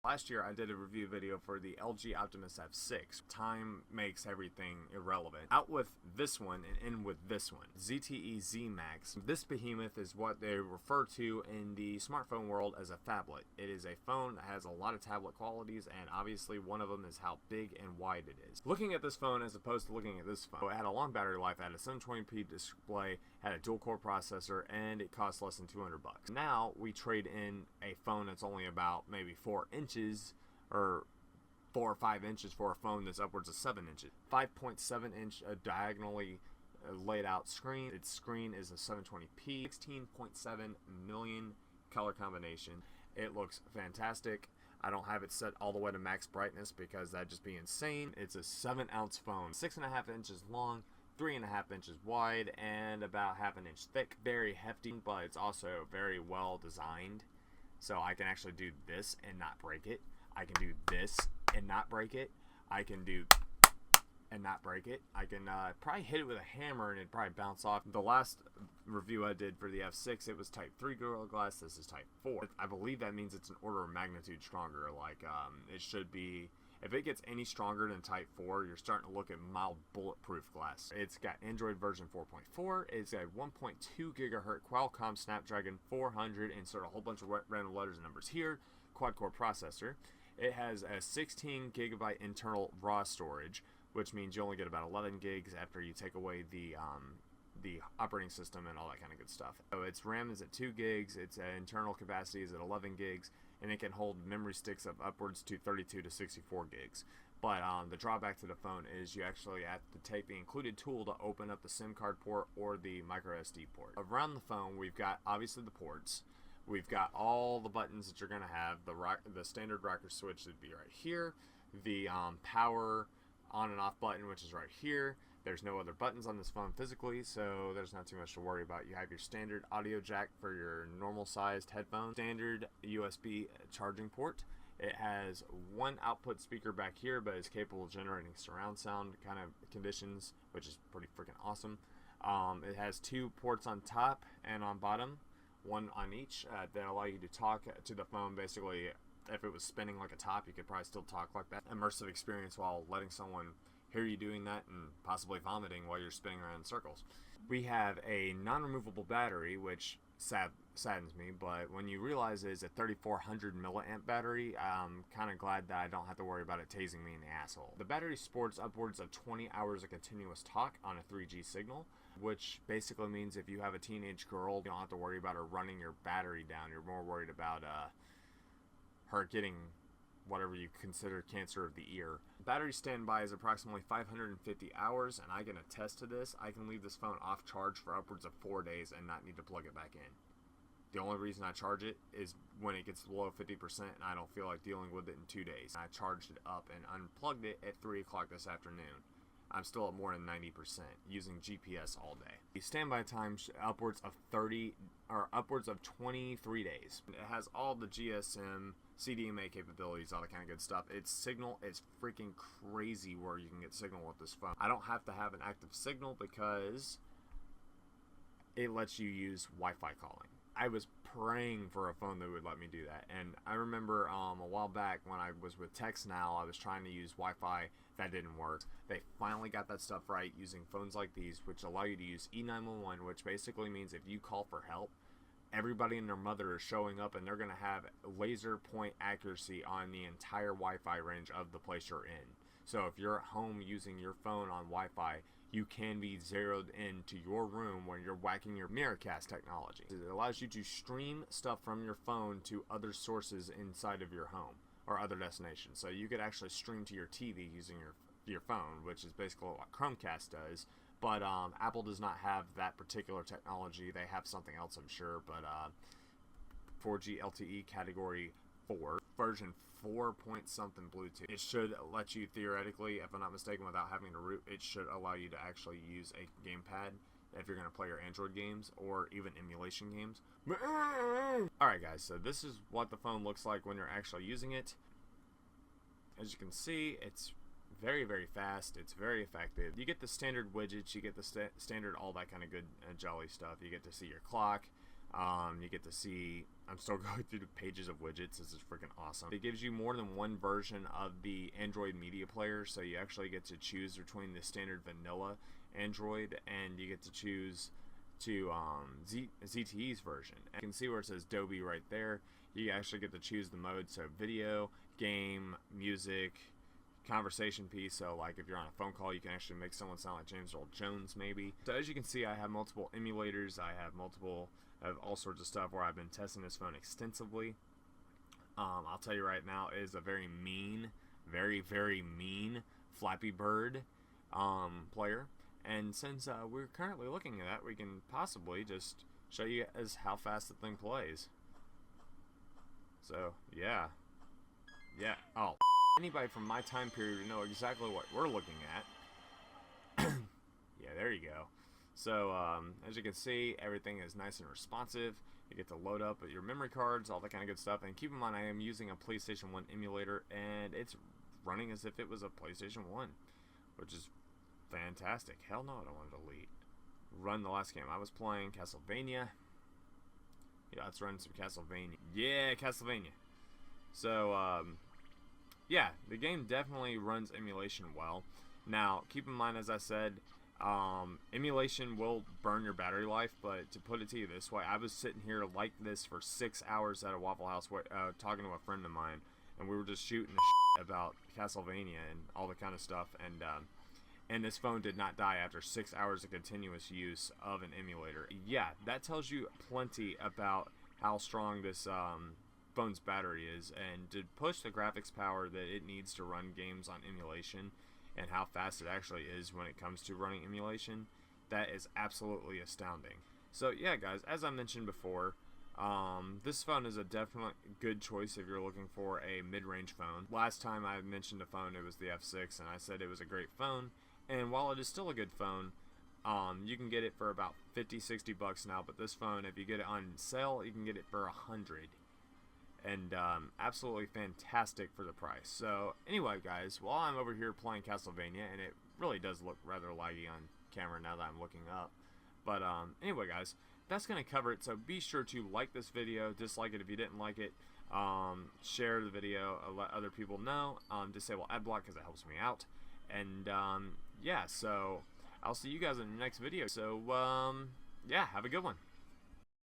Last year I did a review video for the LG Optimus F6. Time makes everything irrelevant. Out with this one and in with this one. ZTE ZMax. This behemoth is what they refer to in the smartphone world as a phablet. It is a phone that has a lot of tablet qualities, and obviously one of them is how big and wide it is. Looking at this phone as opposed to looking at this phone, it had a long battery life, had a 720p display, had a dual-core processor, and it cost less than $200. Now we trade in a phone that's only about maybe 4 inches or 4 or 5 inches for a phone that's upwards of 7 inches. 5.7 inch diagonally laid out screen. Its screen is a 720p, 16.7 million color combination. It looks fantastic. I don't have it set all the way to max brightness because that'd just be insane. It's a 7-ounce phone, 6.5 inches long, 3.5 inches wide, and about half an inch thick. Very hefty, but it's also very well designed. So I can actually do this and not break it. I can do this and not break it. I can do and not break it. I can probably hit it with a hammer and it'd probably bounce off. The last review I did for the F6, it was Type 3 Gorilla Glass. This is Type 4. I believe that means it's an order of magnitude stronger. Like, it should be, if it gets any stronger than Type 4, you're starting to look at mild bulletproof glass. It's got Android version 4.4. It's got 1.2 gigahertz Qualcomm Snapdragon 400, insert a whole bunch of random letters and numbers here, quad-core processor. It has a 16 gigabyte internal raw storage, which means you only get about 11 gigs after you take away the operating system and all that kind of good stuff. So its RAM is at 2 gigs, its internal capacity is at 11 gigs, and it can hold memory sticks of upwards to 32 to 64 gigs. But the drawback to the phone is you actually have to take the included tool to open up the SIM card port or the micro SD port. Around the phone, we've got obviously the ports. We've got all the buttons that you're going to have. The standard rocker switch would be right here. The power on and off button, which is right here. There's no other buttons on this phone physically, so there's not too much to worry about. You have your standard audio jack for your normal sized headphone, standard USB charging port. It has one output speaker back here, but is capable of generating surround sound kind of conditions, which is pretty freaking awesome. It has 2 ports on top and on bottom, one on each, that allow you to talk to the phone. Basically, if it was spinning like a top, you could probably still talk like that. Immersive experience while letting someone hear you doing that and possibly vomiting while you're spinning around in circles. We have a non-removable battery, which saddens me, but when you realize it's a 3400 milliamp battery, I'm kind of glad that I don't have to worry about it tasing me in the asshole. The battery sports upwards of 20 hours of continuous talk on a 3G signal, which basically means if you have a teenage girl, you don't have to worry about her running your battery down. You're more worried about her getting whatever you consider cancer of the ear. Battery standby is approximately 550 hours, and I can attest to this. I can leave this phone off charge for upwards of 4 days and not need to plug it back in. The only reason I charge it is when it gets below 50% and I don't feel like dealing with it in 2 days. I charged it up and unplugged it at 3 o'clock this afternoon. I'm still at more than 90% using GPS all day. The standby time upwards of 23 days. It has all the GSM CDMA capabilities, all that kind of good stuff. Its signal is freaking crazy where you can get signal with this phone. I don't have to have an active signal because it lets you use Wi-Fi calling. I was praying for a phone that would let me do that, and I remember a while back when I was with TextNow, I was trying to use Wi-Fi. That didn't work. They finally got that stuff right using phones like these, which allow you to use E911, which basically means if you call for help, everybody and their mother is showing up, and they're going to have laser point accuracy on the entire Wi-Fi range of the place you're in. So if you're at home using your phone on Wi-Fi, you can be zeroed into your room when you're whacking your Miracast technology. It allows you to stream stuff from your phone to other sources inside of your home or other destinations. So you could actually stream to your TV using your phone, which is basically what Chromecast does. But Apple does not have that particular technology. They have something else, I'm sure. But 4G LTE Category 4, version 4 point something Bluetooth. It should let you theoretically, if I'm not mistaken, without having to root, it should allow you to actually use a gamepad if you're going to play your Android games or even emulation games. Alright guys, so this is what the phone looks like when you're actually using it. As you can see, it's very, very fast. It's very effective. You get the standard widgets. You get the standard all that kind of good jolly stuff. You get to see your clock. You get to see I'm still going through the pages of widgets. This is freaking awesome. It gives you more than one version of the Android media player, so you actually get to choose between the standard vanilla Android, and you get to choose to ZTE's version. And you can see where it says Dolby right there. You actually get to choose the mode, so video, game, music, conversation piece. So like if you're on a phone call, you can actually make someone sound like James Earl Jones maybe. So as you can see, I have multiple emulators. I have all sorts of stuff where I've been testing this phone extensively. I'll tell you right now, it is a very mean, very mean Flappy Bird player. And since we're currently looking at that, we can possibly just show you guys how fast the thing plays. So yeah. Oh, anybody from my time period would know exactly what we're looking at. Yeah, there you go. So as you can see, everything is nice and responsive. You get to load up your memory cards, all that kind of good stuff. And keep in mind, I am using a PlayStation 1 emulator, and it's running as if it was a PlayStation 1, which is fantastic. Hell no, I don't want to delete. Run the last game. I was playing Castlevania. Yeah, let's run some Castlevania. Yeah, Castlevania. So, yeah, the game definitely runs emulation well. Now, keep in mind, as I said, emulation will burn your battery life, but to put it to you this way, I was sitting here like this for 6 hours at a Waffle House talking to a friend of mine, and we were just shooting the shit about Castlevania and all the kind of stuff, and this phone did not die after 6 hours of continuous use of an emulator. Yeah, that tells you plenty about how strong this phone's battery is, and to push the graphics power that it needs to run games on emulation, and how fast it actually is when it comes to running emulation, that is absolutely astounding. So yeah, guys, as I mentioned before, this phone is a definite good choice if you're looking for a mid-range phone. Last time I mentioned a phone, it was the F6, and I said it was a great phone. And while it is still a good phone, you can get it for about 50-60 bucks now. But this phone, if you get it on sale, you can get it for 100. And absolutely fantastic for the price. So anyway, guys, while I'm over here playing Castlevania, and it really does look rather laggy on camera now that I'm looking up. But anyway, guys, that's going to cover it. So be sure to like this video, dislike it if you didn't like it, share the video, let other people know, disable ad block because it helps me out. And yeah, so I'll see you guys in the next video. So yeah, have a good one.